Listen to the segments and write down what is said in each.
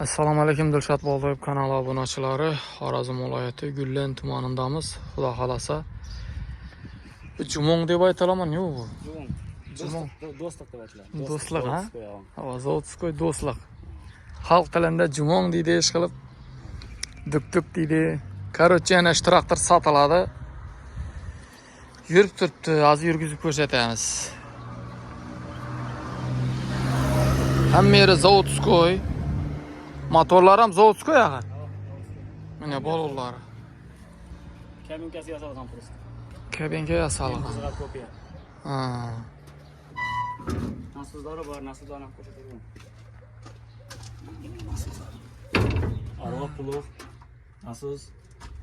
Assalomu alaykum Dilshod Boltoyev kanali obunachilari. Xorazm viloyati Gullen tumanidamiz. Xudo xolasa. Jumong deb aytalaman, yo'q bu. Jumong. Do'stlik deb aytiladi. Do'stlik, ha? Zavodskoy do'stlik. Xalq tilida jumong deydi, ish qilib. Duk deydi. Короче, yana traktor sotiladi. Yurib turibdi, hozir yurgizib ko'rsatamiz. Hamma yeri Zavodskoy. Motorlar ham Zavodskoy axir. Mana bolalar. Kabinkasi yasalgan просто. Kabinka yasalgan. Ha. Nasozlari bor, nasozlarni ko'rsataman. Arva pulov, nasoz,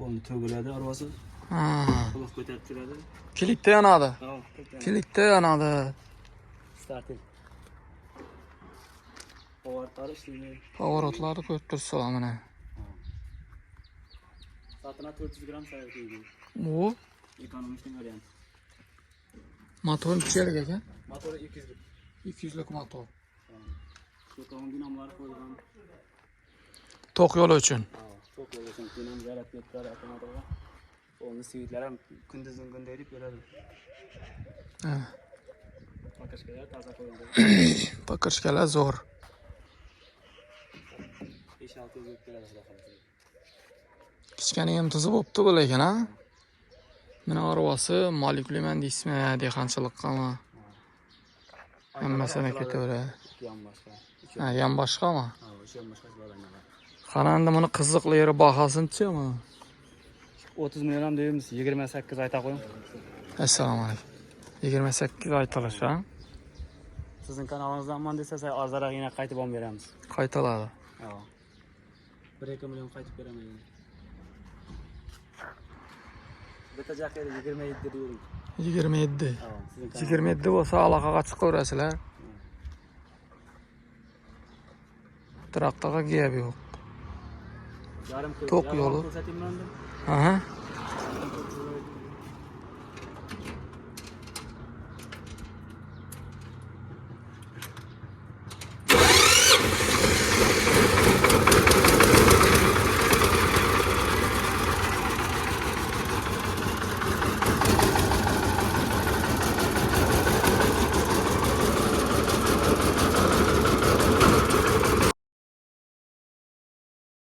onu tugiladi arvasi. Ha. Pulov ko'tarib turadi. Kilitda yanadi. Kilitda yanadi. Starter. Povartlar ishlaydi. Pоворotlarni ko'rib turibsizlar mana. Soatına 400 gram sayar deydi. Bu Ekonomik variant. motor nechalik ekan? Motori 200 lik. 200 lik motor. Beton dinamlar qo'yilgan. To'q yo'li uchun. Çok yo'ldan dinam yaratib ketadi avtomobilga. Onu sivitlar ham kunduzdan kunda edib beradi. Ha. Pakashkalar toza qo'yildi. Pakirishkalar zo'r. 5-6 yuz beradi xudo xolasa. Kichkina ham tuzib bo'pti bu lekin, ha? Mana arvasi molekulman deysizmi, dehqonchilikqami? Hammasini ketaveradi. Yan boshqa. Ha, ham boshqami? Ha, o'sha ham boshqa bo'lagan. Qani endi buni qiziqlari bahosini-chi mi? 30 million ham deymiz, 28 ayta qo'ying. Assalomu alaykum. 28 aytilish, ha? Sizning kanalingizdan man desa, arzonroq yana qaytib olib beramiz. Qaytaladi. Ha. 1-2 million qaytib beraman. Bitta jaqqada 27 deydim. 27. Ha, sizning 27 bo'lsa aloqaga chiqaverasizlar. Traktorga gap yo'q. yarim To'q yo'li. ko'rsatayman. Aha.